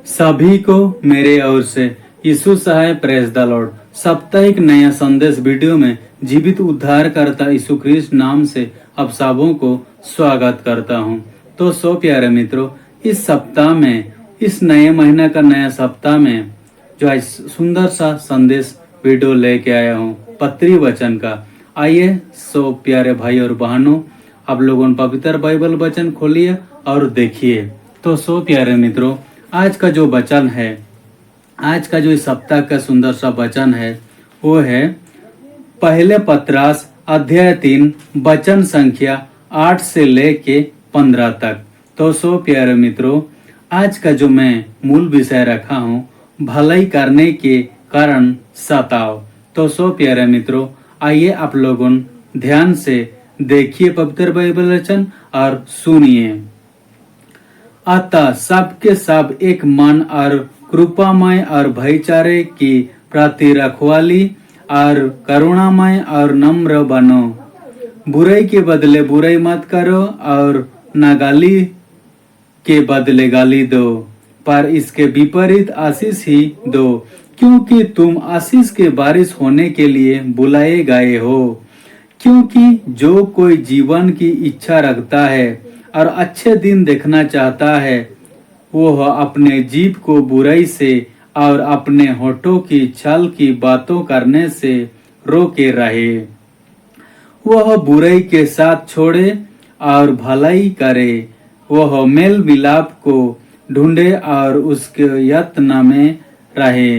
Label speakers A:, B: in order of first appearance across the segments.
A: सभी को मेरे ओर से यीशु सहाय प्रेस द लॉर्ड साप्ताहिक नया संदेश वीडियो में जीवित उद्धारकर्ता यीशु ख्रिस्त नाम से आप सबों को स्वागत करता हूं। तो प्यारे मित्रों, इस सप्ताह में, इस नए महीने का नया सप्ताह में जो आज सुंदर सा संदेश वीडियो लेके आया हूं पत्री वचन का। आइए प्यारे भाई और बहनों, आप लोगों पवित्र बाइबल वचन खोलिए और देखिए। तो प्यारे मित्रों, आज का जो वचन है, आज का जो इस सप्ताह का सुंदर सा वचन है वो है पहले पत्रास अध्याय 3 वचन संख्या 8 से लेके 15 तक। तो प्यारे मित्रों, आज का जो मैं मूल विषय रखा हूँ, भलाई करने के कारण सताव। तो प्यारे मित्रों, आइए आप लोगों ध्यान से देखिए पवित्र बाइबल वचन और सुनिए। अतः सबके सब एक मन और कृपामय और भाईचारे की प्रति रखवाली और करुणामय और नम्र बनो। बुराई के बदले बुराई मत करो और न गाली के बदले गाली दो, पर इसके विपरीत आशीष ही दो, क्योंकि तुम आशीष के बारिश होने के लिए बुलाए गए हो। क्योंकि जो कोई जीवन की इच्छा रखता है और अच्छे दिन देखना चाहता है, वह अपने जीभ को बुराई से और अपने होठों की छल की बातों करने से रोके रहे। वह बुराई के साथ छोड़े और भलाई करे। वह मेल मिलाप को ढूंढे और उसके यत्न में रहे,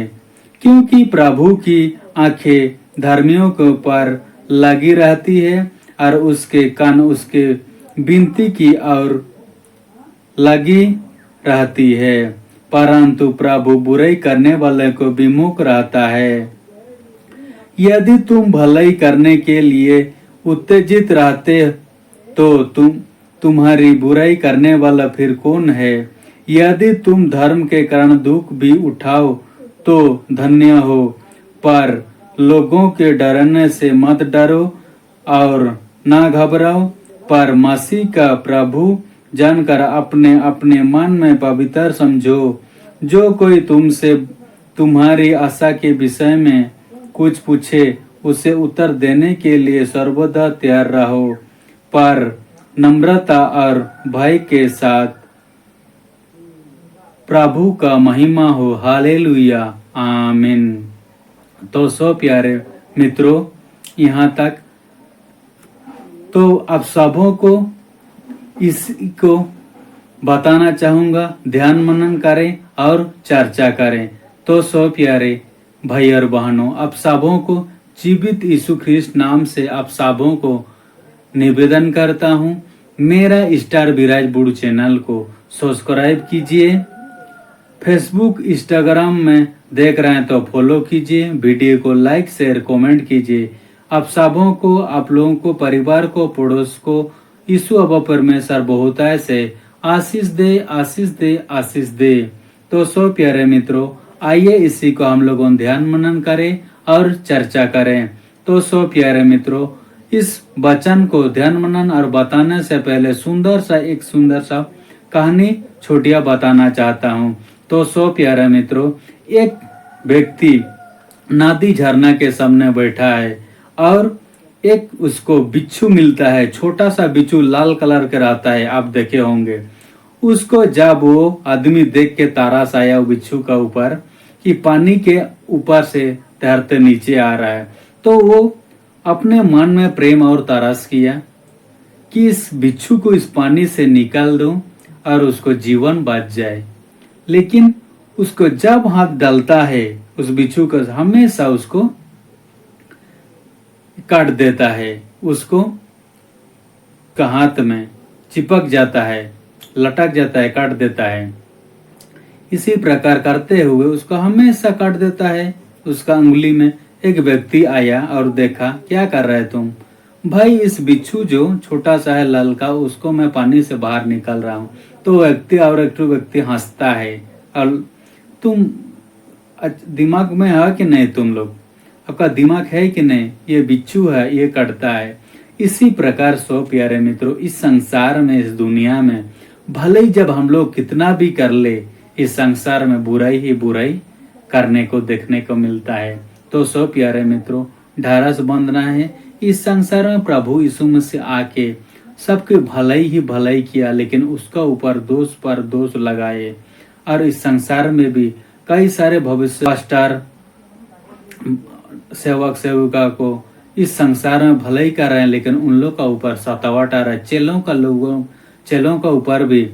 A: क्योंकि प्रभु की आंखें धर्मियों के ऊपर लगी रहती है और उसके कान उसके विनती की और लगी रहती है, परंतु प्रभु बुराई करने वाले को विमुख रहता है। यदि तुम भलाई करने के लिए उत्तेजित रहते तो तुम्हारी बुराई करने वाला फिर कौन है? यदि तुम धर्म के कारण दुख भी उठाओ तो धन्य हो, पर लोगों के डरने से मत डरो और ना घबराओ, पर मसीह का प्रभु जानकर अपने अपने मन में पवित्र समझो। जो कोई तुमसे तुम्हारी आशा के विषय में कुछ पूछे, उसे उत्तर देने के लिए सर्वदा तैयार रहो, पर नम्रता और भय के साथ। प्रभु का महिमा हो। हालेलुया, आमीन। तो प्यारे मित्रों, यहाँ तक तो आप सबों को इसको बताना चाहूंगा, ध्यान मनन करें और चर्चा करें। तो प्यारे भाई और बहनों, आप सबों को जीवित यीशु ख्रिस्त नाम से आप सबों को निवेदन करता हूं, मेरा स्टार विराज बुड चैनल को सब्सक्राइब कीजिए। फेसबुक इंस्टाग्राम में देख रहे हैं तो फॉलो कीजिए, वीडियो को लाइक शेयर कमेंट कीजिए। आप सबों को, आप लोगों को, परिवार को, पड़ोस को यीशु अब्बा परमेश्वर बहुताय से आशीष दे, आशीष दे, आशीष दे। तो प्यारे मित्रों, आइए इसी को हम लोगों ध्यान मनन करें और चर्चा करें। तो प्यारे मित्रों, इस वचन को ध्यान मनन और बताने से पहले एक सुंदर सा कहानी छोटिया बताना चाहता हूँ। तो प्यारे मित्रों, एक व्यक्ति नदी झरना के सामने बैठा है और एक उसको बिच्छू मिलता है। छोटा सा बिच्छू लाल कलर का रहता है, आप देखे होंगे उसको। जब वो आदमी देख के तारास आया बिच्छू का ऊपर कि पानी के ऊपर से तैरते नीचे आ रहा है, तो वो अपने मन में प्रेम और तारास किया कि इस बिच्छू को इस पानी से निकाल दूं और उसको जीवन बच जाए। लेकिन उसको जब हाथ डालता है उस बिच्छू को, हमेशा उसको काट देता है, उसको हाथ में चिपक जाता है, लटक जाता है, काट देता है। इसी प्रकार करते हुए उसको हमेशा काट देता है। उसका उंगली में एक व्यक्ति आया और देखा, क्या कर रहे तुम? भाई, इस बिच्छू जो छोटा सा है लाल का, उसको मैं पानी से बाहर निकाल रहा हूँ। तो व्यक्ति और एक व्यक्ति हंसता है, और तुम दिमाग में है कि नहीं? तुम लोग, आपका दिमाग है कि नहीं? ये बिच्छू है, ये कटता है। इसी प्रकार प्यारे मित्रों, इस संसार में, इस दुनिया में भले ही जब हम लोग कितना भी कर ले, इस संसार में बुराई ही बुराई करने को देखने को मिलता है। तो सो प्यारे मित्रों, ढारस बंधना है। इस संसार में प्रभु यीशु मसीह आके सबके भलाई ही भलाई किया, लेकिन उसका ऊपर दोष पर दोष लगाए। और इस संसार में भी कई सारे भविष्य पास्टर सेवक सेविका को इस संसार में भलाई कर रहे हैं, लेकिन उन लोग का ऊपर सतावट आ रहा है। चेलों का ऊपर भी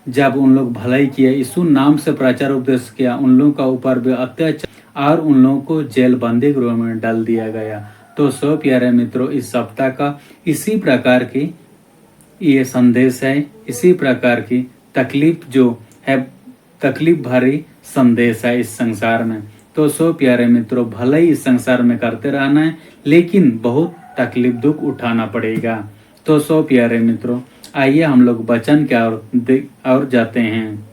A: जब उन लोग भलाई किया, यीशु नाम से प्रचार उपदेश किया, उन लोगों का ऊपर भी अत्याचार और उन लोगों को जेल बंदी गृह में डाल दिया गया। तो सो प्यारे मित्रों, इस सप्ताह का इसी प्रकार की ये संदेश है, इसी प्रकार की तकलीफ जो है, तकलीफ भरी संदेश है इस संसार में। तो सो प्यारे मित्रों, भलाई इस संसार में करते रहना है, लेकिन बहुत तकलीफ दुख उठाना पड़ेगा। तो सो प्यारे मित्रों, आइए हम लोग वचन के और जाते हैं।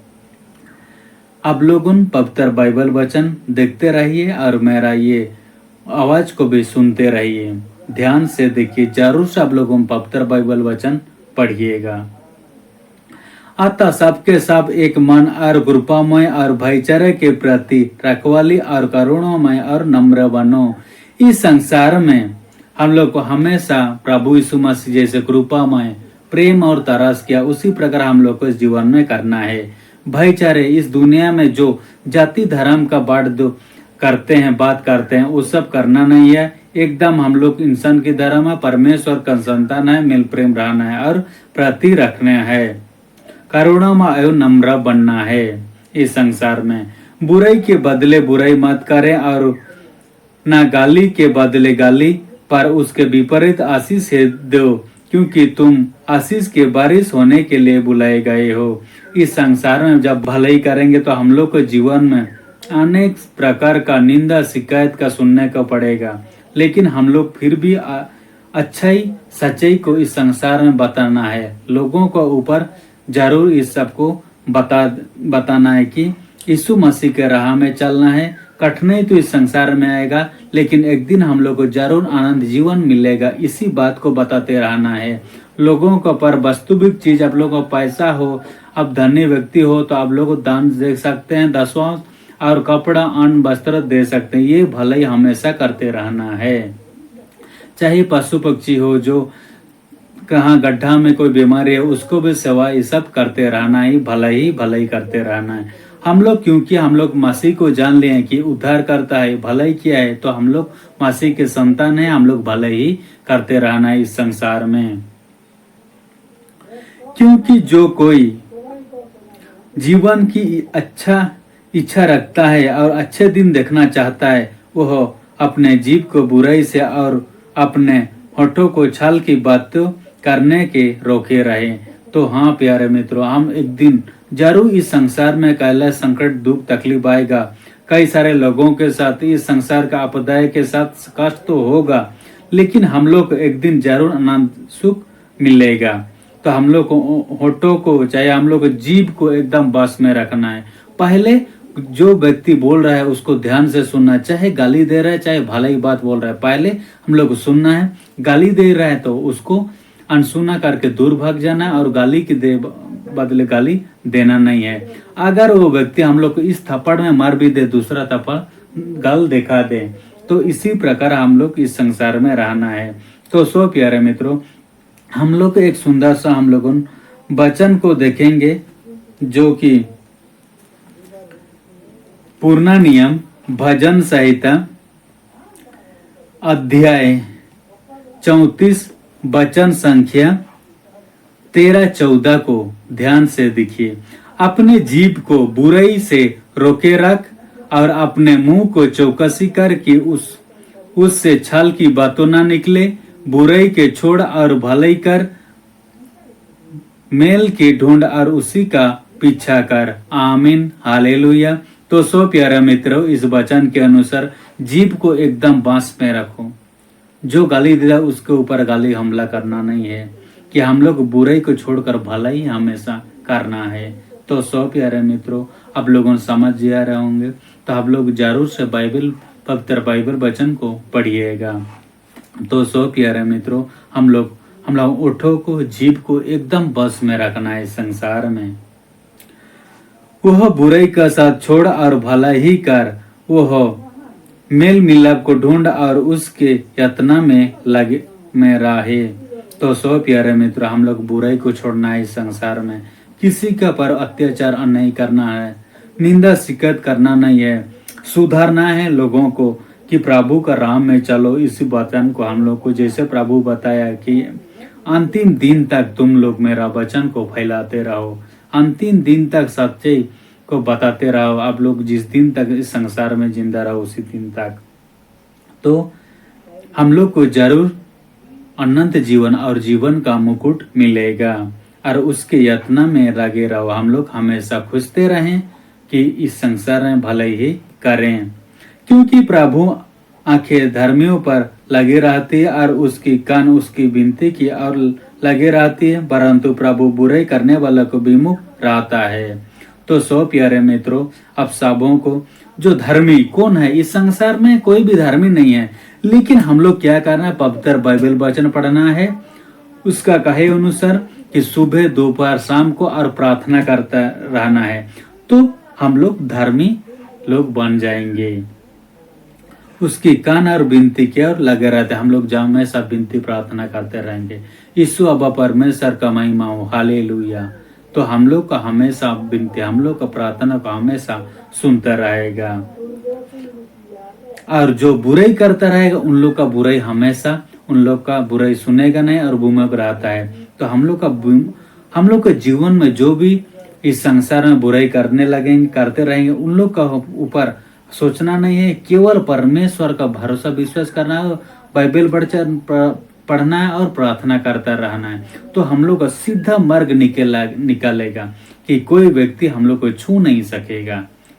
A: आप लोग उन पवित्र बाइबल वचन देखते रहिए और मेरा ये आवाज को भी सुनते रहिए। ध्यान से देखिए, जरूर से आप लोग उन पवित्र बाइबल वचन पढ़िएगा। अतः सबके सब एक मन और कृपामय और भाईचारे के प्रति रखवाली और करुणामय और नम्र बनो। इस संसार में हम लोग को हमेशा प्रभु यीशु मसीह जैसे कृपामय प्रेम और तरस किया, उसी प्रकार हम लोग को इस जीवन में करना है। भाईचारे, इस दुनिया में जो जाति धर्म का बात करते हैं वो सब करना नहीं है। एकदम हम लोग इंसान की धर्म है, परमेश्वर का संतान है, मिल प्रेम रहना है और प्रति रखना है, करुणामय एवं नम्र बनना है। इस संसार में बुराई के बदले बुराई मत करें और ना गाली के बदले गाली, पर उसके विपरीत आशीष दो, क्योंकि तुम आशीष के बारिश होने के लिए बुलाए गए हो। इस संसार में जब भलाई करेंगे तो हम लोग को जीवन में अनेक प्रकार का निंदा शिकायत का सुनने को पड़ेगा, लेकिन हम लोग फिर भी अच्छाई सच्चाई को इस संसार में बताना है। लोगों को ऊपर जरूर इस सबको बताना है कि यीशु मसीह के राह में चलना है। कठिनाई तो इस संसार में आएगा, लेकिन एक दिन हम लोग को जरूर आनंद जीवन मिलेगा। इसी बात को बताते रहना है लोगों को। पर वास्तविक चीज, आप लोगों को पैसा हो, आप धनी व्यक्ति हो तो आप लोग को दान दे सकते हैं, दसवां और कपड़ा अन्न वस्त्र दे सकते हैं। ये भलाई हमेशा करते रहना है। चाहे पशु पक्षी हो, जो कहाँ गड्ढा में कोई बीमारी है, उसको भी सेवा ये सब करते रहना ही भलाई करते रहना है। हम लोग, क्योंकि हम लोग मसीह को जान लिए कि उद्धार करता है, भलाई किया है, तो हम लोग मसीह के संतान हैं। हम लोग भलाई ही करते रहना है इस संसार में, क्योंकि जो कोई जीवन की इच्छा रखता है और अच्छे दिन देखना चाहता है, वह अपने जीव को बुराई से और अपने होठों को छल की बातों करने के रोके रहे। तो हाँ प्यारे मित्रों, हम एक दिन जरूर इस संसार में कैलाश संकट दुख तकलीफ आएगा। कई सारे लोगों के साथ इस संसार का आपदाय के साथ कष्ट तो होगा, लेकिन हम लोग को एक दिन जरूर आनंद सुख मिलेगा। तो हम लोग को होठों को, चाहे हम लोग को जीभ को एकदम बस में रखना है। पहले जो व्यक्ति बोल रहा है उसको ध्यान से सुनना है, चाहे गाली दे रहा है चाहे भलाई बात बोल रहा है, पहले हम लोग को सुनना है। गाली दे रहा है तो उसको अनसुना करके दूर भाग जाना है, और गाली के बदले गाली देना नहीं है। अगर वो व्यक्ति हम लोग को इस थप्पड़ में मार भी दे, दूसरा थप्पड़ गाल दिखा दे, तो इसी प्रकार हम लोग इस संसार में रहना है। तो सो प्यारे मित्रों, हम लोग एक सुंदर सा हम लोग वचन को देखेंगे, जो कि पूर्णा नियम भजन संहिता अध्याय 34 वचन संख्या 13-14 को ध्यान से देखिए। अपने जीभ को बुराई से रोके रख और अपने मुंह को चौकसी कर कि उससे छल की बातों ना निकले। बुराई के छोड़ और भलाई कर, मेल की ढूंढ और उसी का पीछा कर। आमीन, हालेलुया। तो सो प्यारे मित्रों, इस वचन के अनुसार जीभ को एकदम बांस में रखो। जो गाली दे उसके ऊपर गाली हमला करना नहीं है, कि हम लोग बुराई को छोड़कर भलाई हमेशा करना है। तो सो प्यारे मित्रों, आप लोगों समझ जा रहे होंगे, तो आप लोग जरूर से पवित्र बाइबल वचन को पढ़िएगा। तो सो प्यारे मित्रों, हम लोग ओठों को, जीभ को एकदम बस में रखना है संसार में। वह बुराई का साथ छोड़ और भला ही कर। वह मेल मिलाप को ढूंढ और उसके यत्न में लगे में रहे। तो सो प्यारे मित्र, हम लोग बुराई को छोड़ना है। इस संसार में किसी का पर अत्याचार नहीं करना है, निंदा शिकायत करना नहीं है, सुधारना है लोगों को कि प्रभु का राह में चलो। इसी वचन को हम लोग को जैसे प्रभु बताया कि अंतिम दिन तक तुम लोग मेरा वचन को फैलाते रहो, अंतिम दिन तक सच्चाई को बताते रहो। आप लोग जिस दिन तक इस संसार में जिंदा रहो उसी दिन तक तो हम लोग को जरूर अनंत जीवन और जीवन का मुकुट मिलेगा। और उसके यत्न में लगे रहो। हम लोग हमेशा खुशते रहें कि इस संसार में भले ही करें, क्योंकि प्रभु आंखें धर्मियों पर लगे रहती है और उसकी कान उसकी विनती की और लगे रहती है, परंतु प्रभु बुराई करने वालों को विमुख रहता है। तो सो प्यारे मित्रों, अब सबों को जो धर्मी कौन है इस संसार में, कोई भी धर्मी नहीं है, लेकिन हम लोग क्या करना है, पवित्र बाइबल वचन पढ़ना है। उसका कहे अनुसार कि सुबह दोपहर शाम को और प्रार्थना करता रहना है, तो हम लोग धर्मी लोग बन जाएंगे। उसकी कान और विनती की और लगे रहते, हम लोग हमेशा विनती प्रार्थना करते रहेंगे। यीशु अब्बा परमेश्वर का महिमा हो, हालेलुया। तो हम लोग का हमेशा विनती, हम लोग का प्रार्थना को हमेशा सुनता रहेगा। और जो बुराई करता रहेगा उन लोग का बुराई हमेशा, उन लोग का बुराई सुनेगा नहीं और भूमक रहता है। तो हम लोग का जीवन में जो भी इस संसार में बुराई करने लगेंगे, करते रहेंगे, उन लोग का ऊपर सोचना नहीं है, केवल परमेश्वर का भरोसा विश्वास करना है, बाइबल पढ़ना है और प्रार्थना करता रहना है। तो हम लोग का सीधा मार्ग निकलेगा कि कोई व्यक्ति हम लोग को छू नहीं सकेगा,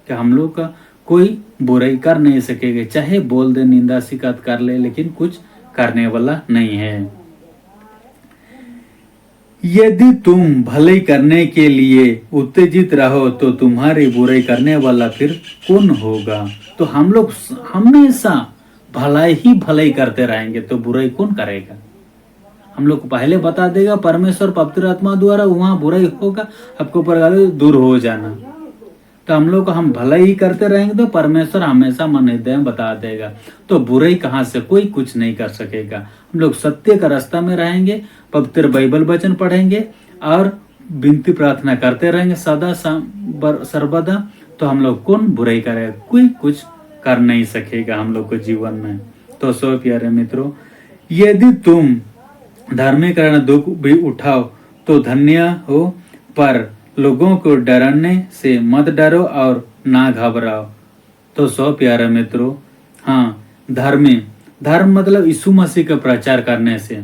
A: कि हम लोग का कोई बुराई कर नहीं सकेगा, चाहे बोल दे, निंदा शिकायत कर ले, लेकिन कुछ करने वाला नहीं है। यदि तुम भलाई करने के लिए उत्तेजित रहो तो तुम्हारी बुराई करने वाला फिर कौन होगा। तो हम लोग हमेशा भलाई करते रहेंगे तो बुराई कौन करेगा। हम लोग को पहले बता देगा परमेश्वर पवित्र आत्मा द्वारा, वहां बुराई होगा आपको पर दूर हो जाना। तो हम लोग हम भलाई ही करते रहेंगे तो परमेश्वर हमेशा मन हृदय में बता देगा। तो बुराई कहां से कोई कुछ नहीं कर सकेगा। हम लोग सत्य का रास्ता में रहेंगे, पवित्र बाइबल वचन पढ़ेंगे और विनती प्रार्थना करते रहेंगे सदा सर्वदा। तो हम लोग कौन बुराई करेगा, कोई कुछ कर नहीं सकेगा हम लोग को जीवन में। तो सो प्यारे मित्रों, यदि तुम धार्मिक कारण दुख भी उठाओ तो धन्य हो, पर लोगों को डराने से मत डरो और ना घबराओ। तो सो प्यारे मित्रों, हाँ, धर्म मतलब यीशु मसीह का प्रचार करने से,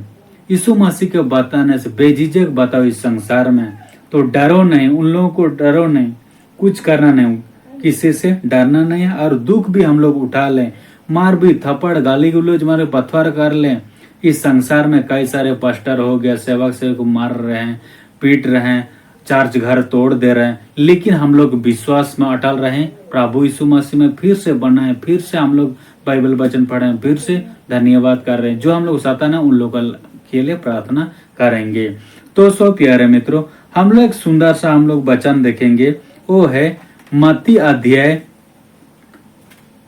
A: यीशु मसीह के बताने से बेझिझक बताओ इस संसार में। तो डरो नहीं, उन लोगों को डरो नहीं, कुछ करना नहीं, किसी से डरना नहीं है। और दुख भी हम लोग उठा लें, मार भी, थप्पड़, गाली गलौज मारे, पत्थर कर लें। इस संसार में कई सारे पास्टर हो गया, सेवक से को मार रहे हैं, पीट रहे हैं, चर्च घर तोड़ दे रहे हैं, लेकिन हम लोग विश्वास में अटल रहें, प्रभु यीशु मसीह में फिर से बनाए, फिर से हम लोग बाइबल वचन पढ़े, फिर से धन्यवाद कर रहे हैं। जो हम लोग सताना है उन लोगों के लिए प्रार्थना करेंगे। तो सो प्यारे मित्रों, हम लोग सुंदर सा हम लोग वचन देखेंगे, वो है मत्ती अध्याय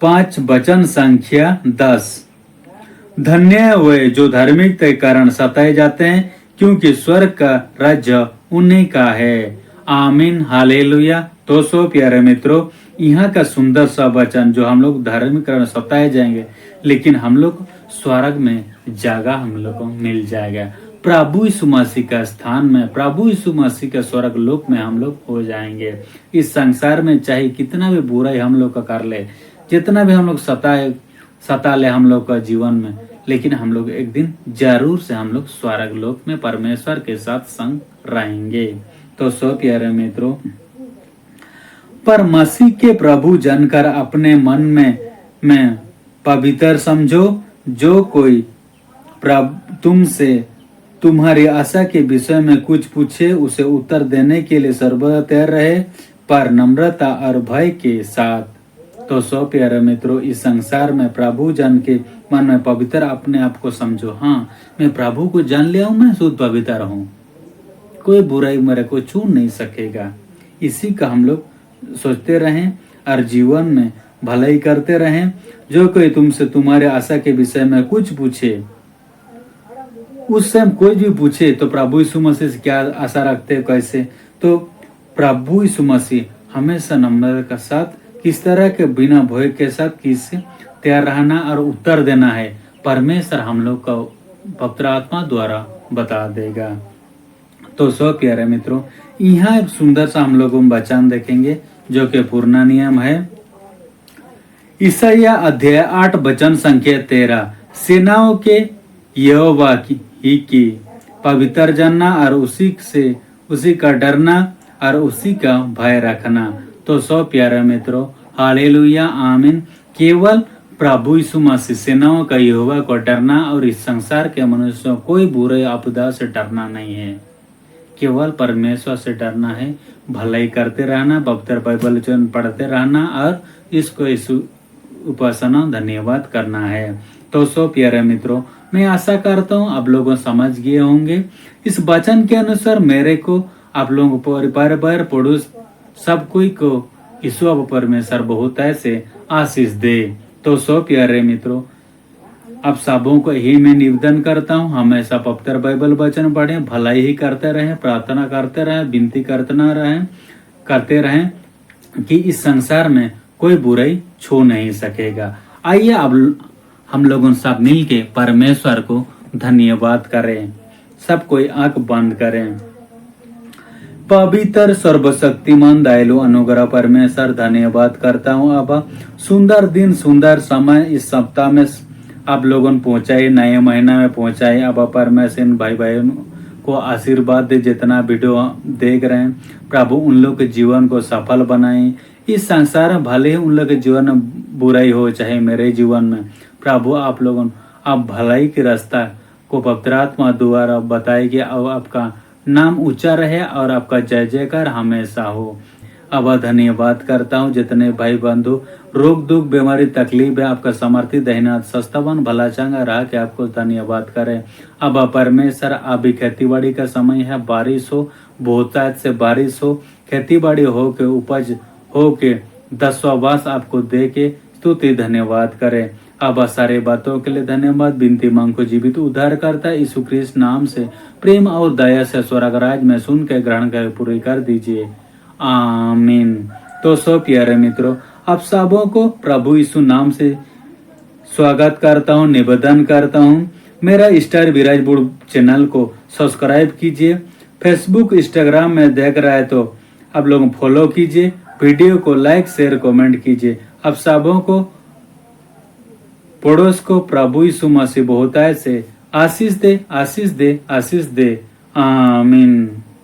A: 5 वचन संख्या 10। धन्य वे जो धार्मिकता के कारण सताए जाते हैं, क्योंकि स्वर्ग का राज्य उन्हीं का है। आमीन, हालेलुया। तो सो प्यारे मित्रों, यहाँ का सुंदर सा वचन, जो हम लोग धार्मिक कारण सताए जाएंगे, लेकिन हम लोग स्वर्ग में जगह हम लोग को मिल जाएगा। प्रभु यीशु मसीह का स्थान में, प्रभु यीशु मसीह के स्वर्ग लोक में हम लोग हो जाएंगे। इस संसार में चाहे कितना भी बुराई हम लोग का कर ले, जितना भी हम लोग सता ले हम लोग का जीवन में, लेकिन हम लोग एक दिन जरूर से हम लोग स्वर्ग लोक में परमेश्वर के साथ संग रहेंगे। तो सो प्यारे मित्रों, पर मसीह के प्रभु जानकर अपने मन में पवित्र समझो। जो कोई तुमसे तुम्हारी आशा के विषय में कुछ पूछे, उसे उत्तर देने के लिए सर्वदा तैयार रहे, पर नम्रता और भय के साथ। तो सो प्यारे मित्रों, इस संसार में प्रभु जान के मन में पवित्र अपने आप को समझो। हाँ, मैं प्रभु को जान लिया हूँ, मैं शुद्ध पवित्र हूँ, कोई बुराई मेरे को छू नहीं सकेगा। इसी का हम लोग सोचते रहें और जीवन में भलाई करते रहें। जो कोई तुमसे तुम्हारे आशा के विषय में कुछ पूछे, उस समय कोई भी पूछे तो प्रभु यीशु मसीह से क्या आशा रखते हैं, कैसे, तो प्रभु यीशु मसीह हमेशा नम्रता के साथ, किस तरह के बिना भय के साथ किस तैयार रहना और उत्तर देना है, परमेश्वर हम लोग को पवित्र आत्मा द्वारा बता देगा। तो सो प्यारे मित्रों, यहाँ एक सुंदर सा हम लोग वचन देखेंगे जो कि पूर्ण नियम है। ईसाइया अध्याय 8 वचन संख्या 13, सेनाओं के यहोवा की पवित्र जानना और उसी का डरना और उसी का भय रखना। तो सो प्यारे मित्रों, हालेलुया, आमीन। केवल प्रभु यीशु मसीह सेनाओं का यहोवा को डरना और इस संसार के मनुष्यों कोई बुरे आपदा से डरना नहीं है, केवल परमेश्वर से डरना है, भलाई करते रहना, पवित्र बाइबल पढ़ते रहना और इसको उपासना धन्यवाद करना है। तो सो प्यारे मित्रों, मैं आशा करता हूँ आप लोगों समझ गए होंगे। इस वचन के अनुसार मेरे को, आप लोगों को, परिवार पड़ोस सब कोई को ईश्वर परमेश्वर बहुत ऐसे आशीष दे। तो सो प्यारे मित्रों, आप सबों को ही मैं निवेदन करता हूँ, हमेशा पवित्र बाइबल वचन पढ़ें, भलाई ही करते रहें, प्रार्थना करते रहें, विनती करते रहें कि इस संसार में कोई बुराई छू नहीं सकेगा। आइए अब हम लोगों सब मिल के परमेश्वर को धन्यवाद करें। सब कोई आंख बंद करें। पवित्र सर्वशक्तिमान दयालु अनुग्रह परमेश्वर, धन्यवाद करता हूँ अब सुंदर दिन, सुंदर समय इस सप्ताह में आप लोगों पहुंचाए, नए महीना में पहुंचाए। अब परमेश्वर भाई भाई को आशीर्वाद दे, जितना वीडियो देख रहे हैं प्रभु उन लोग के जीवन को सफल बनाए। इस संसार में भले ही उन लोग के जीवन में बुराई हो, चाहे मेरे जीवन में, प्रभु आप लोगों आप भलाई के रास्ता को पवित्र आत्मा द्वारा बताए कि अब आपका नाम ऊंचा रहे और आपका जय जयकार हमेशा हो। अब धन्यवाद करता हूँ जितने भाई बंधु रोग दुख बीमारी तकलीफ है, आपका समर्थी दहिना सस्तावन भला चंगा रहा कि आपको धन्यवाद करें। अब परमेश्वर, अभी खेती बाड़ी का समय है, बारिश हो, बहुतायत से बारिश हो, खेती बाड़ी हो के उपज हो के 10वां वर्ष आपको दे के स्तुति धन्यवाद करें। अब सारे बातों के लिए धन्यवाद। विनती मांग को जीवित उद्धार करता यीशु ख्रिस्त नाम से प्रेम और दया से स्वर्गराज में सुन के ग्रहण कर पूरी कर दीजिए, आमीन। तो सो प्यारे मित्रों, आप सबों को प्रभु यीशु नाम से स्वागत करता हूँ, निवेदन करता हूँ। मेरा स्टार विराजपुर चैनल को सब्सक्राइब कीजिए। फेसबुक इंस्टाग्राम में देख रहा है तो आप लोग फॉलो कीजिए, वीडियो को लाइक शेयर कमेंट कीजिए। आप सबों को पड़ोस को प्रभु यीशु मसीह बहुतायत से आशीष दे, आशीष दे, आशीष दे, आमीन।